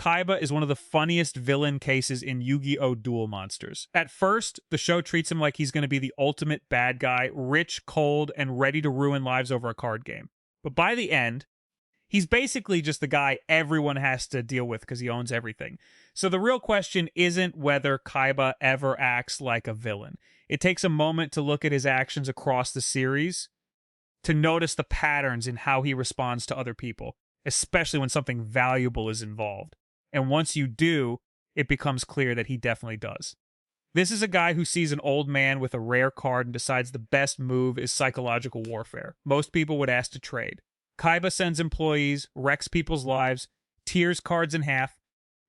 Kaiba is one of the funniest villain cases in Yu-Gi-Oh! Duel Monsters. At first, the show treats him like he's going to be the ultimate bad guy, rich, cold, and ready to ruin lives over a card game. But by the end, he's basically just the guy everyone has to deal with because he owns everything. So the real question isn't whether Kaiba ever acts like a villain. It takes a moment to look at his actions across the series to notice the patterns in how he responds to other people, especially when something valuable is involved. And once you do, it becomes clear that he definitely does. This is a guy who sees an old man with a rare card and decides the best move is psychological warfare. Most people would ask to trade. Kaiba sends employees, wrecks people's lives, tears cards in half,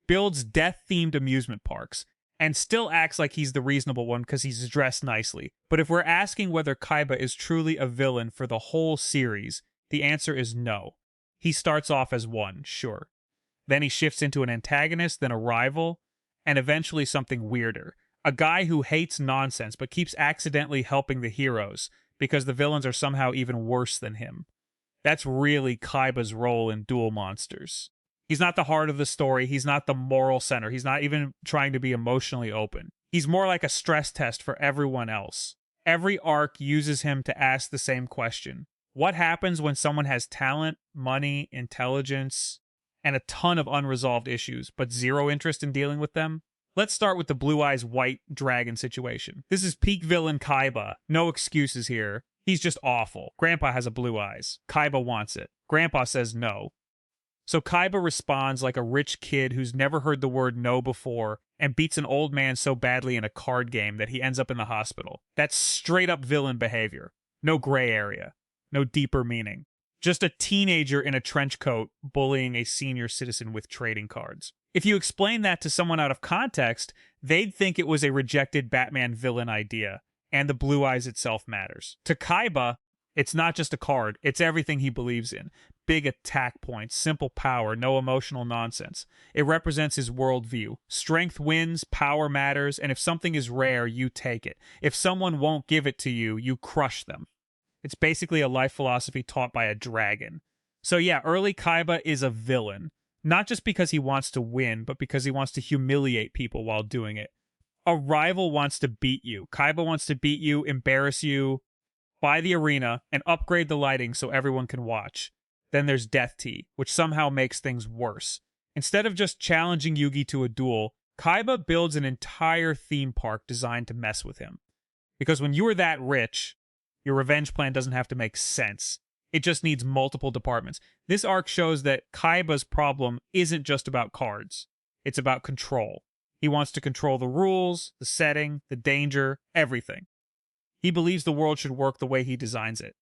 builds death-themed amusement parks, and still acts like he's the reasonable one because he's dressed nicely. But if we're asking whether Kaiba is truly a villain for the whole series, the answer is no. He starts off as one, sure. Then he shifts into an antagonist, then a rival, and eventually something weirder. A guy who hates nonsense but keeps accidentally helping the heroes because the villains are somehow even worse than him. That's really Kaiba's role in Duel Monsters. He's not the heart of the story. He's not the moral center. He's not even trying to be emotionally open. He's more like a stress test for everyone else. Every arc uses him to ask the same question. What happens when someone has talent, money, intelligence, and a ton of unresolved issues, but zero interest in dealing with them? Let's start with the Blue Eyes White Dragon situation. This is peak villain Kaiba. No excuses here. He's just awful. Grandpa has a blue eyes. Kaiba wants it. Grandpa says no. So Kaiba responds like a rich kid who's never heard the word no before and beats an old man so badly in a card game that he ends up in the hospital. That's straight up villain behavior. No gray area. No deeper meaning. Just a teenager in a trench coat bullying a senior citizen with trading cards. If you explain that to someone out of context, they'd think it was a rejected Batman villain idea, and the blue eyes itself matters. To Kaiba, it's not just a card, it's everything he believes in. Big attack points, simple power, no emotional nonsense. It represents his worldview. Strength wins, power matters, and if something is rare, you take it. If someone won't give it to you, you crush them. It's basically a life philosophy taught by a dragon. So yeah, early Kaiba is a villain. Not just because he wants to win, but because he wants to humiliate people while doing it. A rival wants to beat you. Kaiba wants to beat you, embarrass you, buy the arena, and upgrade the lighting so everyone can watch. Then there's Death Tea, which somehow makes things worse. Instead of just challenging Yugi to a duel, Kaiba builds an entire theme park designed to mess with him. Because when you are that rich, your revenge plan doesn't have to make sense. It just needs multiple departments. This arc shows that Kaiba's problem isn't just about cards. It's about control. He wants to control the rules, the setting, the danger, everything. He believes the world should work the way he designs it.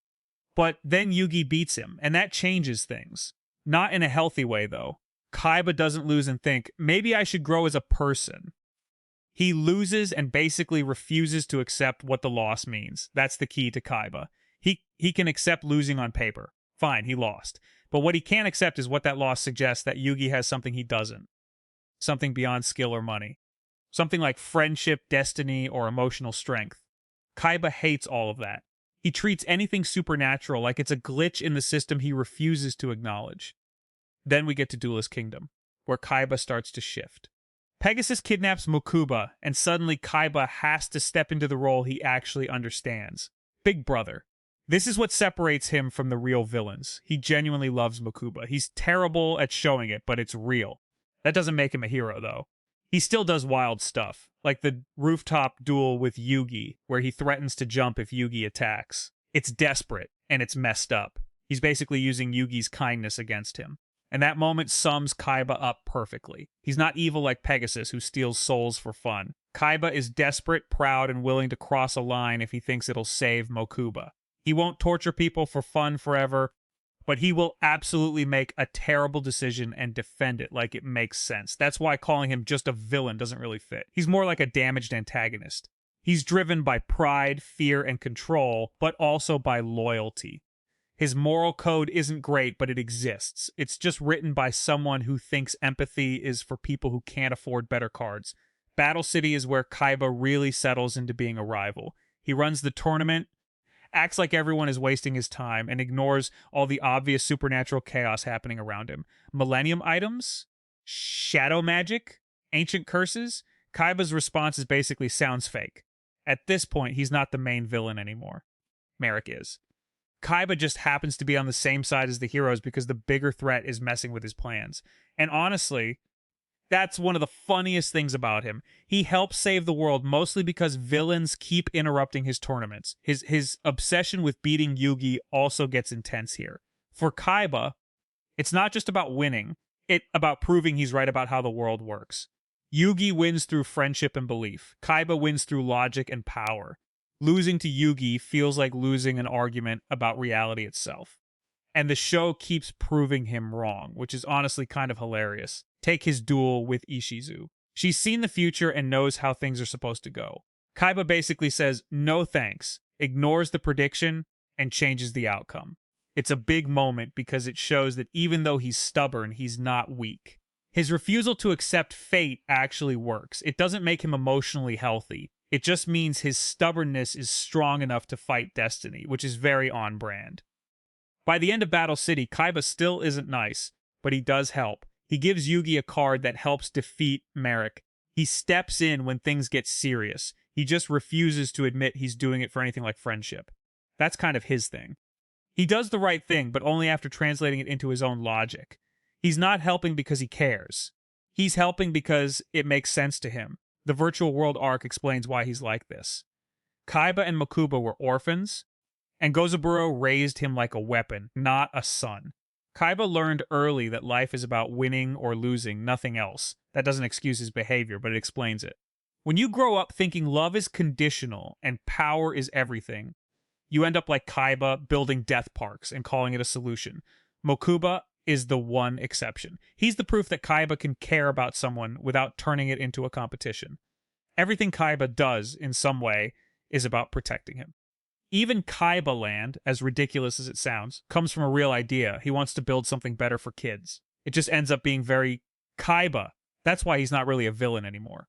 But then Yugi beats him, and that changes things. Not in a healthy way, though. Kaiba doesn't lose and think, maybe I should grow as a person. He loses and basically refuses to accept what the loss means. That's the key to Kaiba. He can accept losing on paper. Fine, he lost. But what he can't accept is what that loss suggests that Yugi has something he doesn't. Something beyond skill or money. Something like friendship, destiny, or emotional strength. Kaiba hates all of that. He treats anything supernatural like it's a glitch in the system he refuses to acknowledge. Then we get to Duelist Kingdom, where Kaiba starts to shift. Pegasus kidnaps Mokuba, and suddenly Kaiba has to step into the role he actually understands. Big Brother. This is what separates him from the real villains. He genuinely loves Mokuba. He's terrible at showing it, but it's real. That doesn't make him a hero, though. He still does wild stuff, like the rooftop duel with Yugi, where he threatens to jump if Yugi attacks. It's desperate, and it's messed up. He's basically using Yugi's kindness against him. And that moment sums Kaiba up perfectly. He's not evil like Pegasus, who steals souls for fun. Kaiba is desperate, proud, and willing to cross a line if he thinks it'll save Mokuba. He won't torture people for fun forever, but he will absolutely make a terrible decision and defend it like it makes sense. That's why calling him just a villain doesn't really fit. He's more like a damaged antagonist. He's driven by pride, fear, and control, but also by loyalty. His moral code isn't great, but it exists. It's just written by someone who thinks empathy is for people who can't afford better cards. Battle City is where Kaiba really settles into being a rival. He runs the tournament, acts like everyone is wasting his time, and ignores all the obvious supernatural chaos happening around him. Millennium items? shadow magic, ancient curses. Kaiba's response is basically sounds fake. At this point, he's not the main villain anymore. Merrick is. Kaiba just happens to be on the same side as the heroes because the bigger threat is messing with his plans. And honestly, that's one of the funniest things about him. He helps save the world mostly because villains keep interrupting his tournaments. His obsession with beating Yugi also gets intense here. For Kaiba, it's not just about winning, it's about proving he's right about how the world works. Yugi wins through friendship and belief. Kaiba wins through logic and power. Losing to Yugi feels like losing an argument about reality itself. And the show keeps proving him wrong, which is honestly kind of hilarious. Take his duel with Ishizu. She's seen the future and knows how things are supposed to go. Kaiba basically says, no thanks, ignores the prediction, and changes the outcome. It's a big moment because it shows that even though he's stubborn, he's not weak. His refusal to accept fate actually works. It doesn't make him emotionally healthy. It just means his stubbornness is strong enough to fight destiny, which is very on brand. By the end of Battle City, Kaiba still isn't nice, but he does help. He gives Yugi a card that helps defeat Merrick. He steps in when things get serious. He just refuses to admit he's doing it for anything like friendship. That's kind of his thing. He does the right thing, but only after translating it into his own logic. He's not helping because he cares. He's helping because it makes sense to him. The Virtual World arc explains why he's like this. Kaiba and Mokuba were orphans, and Gozaburo raised him like a weapon, not a son. Kaiba learned early that life is about winning or losing, nothing else. That doesn't excuse his behavior, but it explains it. When you grow up thinking love is conditional and power is everything, you end up like Kaiba building death parks and calling it a solution. Mokuba is the one exception. He's the proof that Kaiba can care about someone without turning it into a competition. Everything Kaiba does, in some way, is about protecting him. Even Kaiba Land, as ridiculous as it sounds, comes from a real idea. He wants to build something better for kids. It just ends up being very Kaiba. That's why he's not really a villain anymore.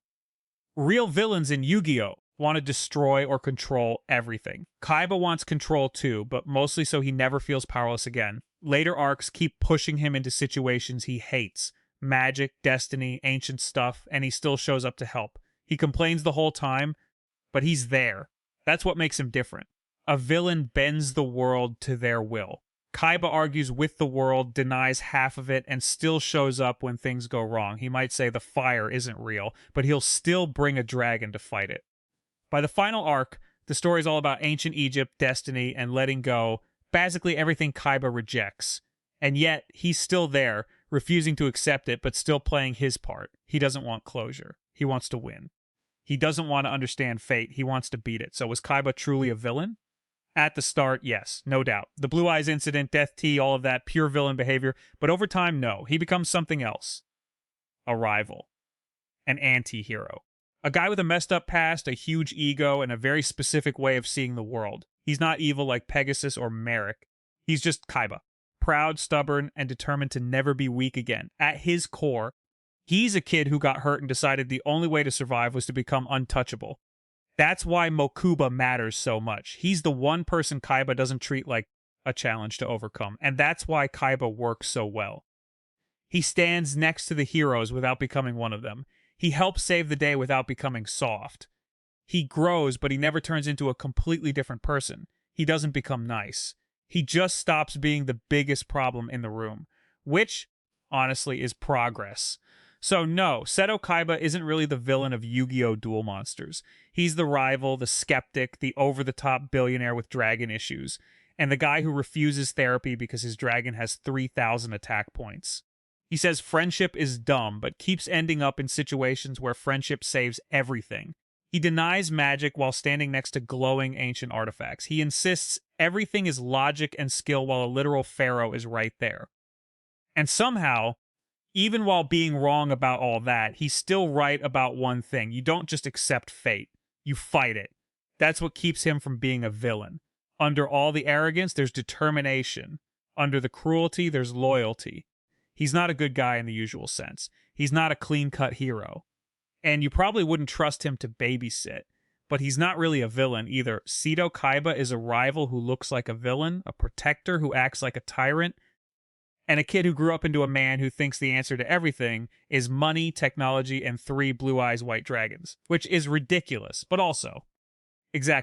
Real villains in Yu-Gi-Oh! Want to destroy or control everything. Kaiba wants control too, but mostly so he never feels powerless again. Later arcs keep pushing him into situations he hates. Magic, destiny, ancient stuff, and he still shows up to help. He complains the whole time, but he's there. That's what makes him different. A villain bends the world to their will. Kaiba argues with the world, denies half of it, and still shows up when things go wrong. He might say the fire isn't real, but he'll still bring a dragon to fight it. By the final arc, the story is all about ancient Egypt, destiny, and letting go, basically everything Kaiba rejects. And yet, he's still there, refusing to accept it, but still playing his part. He doesn't want closure. He wants to win. He doesn't want to understand fate. He wants to beat it. So was Kaiba truly a villain? At the start, yes, no doubt. The Blue Eyes incident, Death Tea, all of that, pure villain behavior. But over time, no. He becomes something else. A rival. An anti-hero. A guy with a messed up past, a huge ego, and a very specific way of seeing the world. He's not evil like Pegasus or Merrick. He's just Kaiba. Proud, stubborn, and determined to never be weak again. At his core, he's a kid who got hurt and decided the only way to survive was to become untouchable. That's why Mokuba matters so much. He's the one person Kaiba doesn't treat like a challenge to overcome, and that's why Kaiba works so well. He stands next to the heroes without becoming one of them. He helps save the day without becoming soft. He grows, but he never turns into a completely different person. He doesn't become nice. He just stops being the biggest problem in the room, which, honestly, is progress. So no, Seto Kaiba isn't really the villain of Yu-Gi-Oh! Duel Monsters. He's the rival, the skeptic, the over-the-top billionaire with dragon issues, and the guy who refuses therapy because his dragon has 3,000 attack points. He says friendship is dumb, but keeps ending up in situations where friendship saves everything. He denies magic while standing next to glowing ancient artifacts. He insists everything is logic and skill while a literal pharaoh is right there. And somehow, even while being wrong about all that, he's still right about one thing. You don't just accept fate. You fight it. That's what keeps him from being a villain. Under all the arrogance, there's determination. Under the cruelty, there's loyalty. He's not a good guy in the usual sense. He's not a clean-cut hero. And you probably wouldn't trust him to babysit. But he's not really a villain either. Seto Kaiba is a rival who looks like a villain, a protector who acts like a tyrant, And a kid who grew up into a man who thinks the answer to everything is money, technology, and 3 blue eyes white dragons, which is ridiculous, but also exactly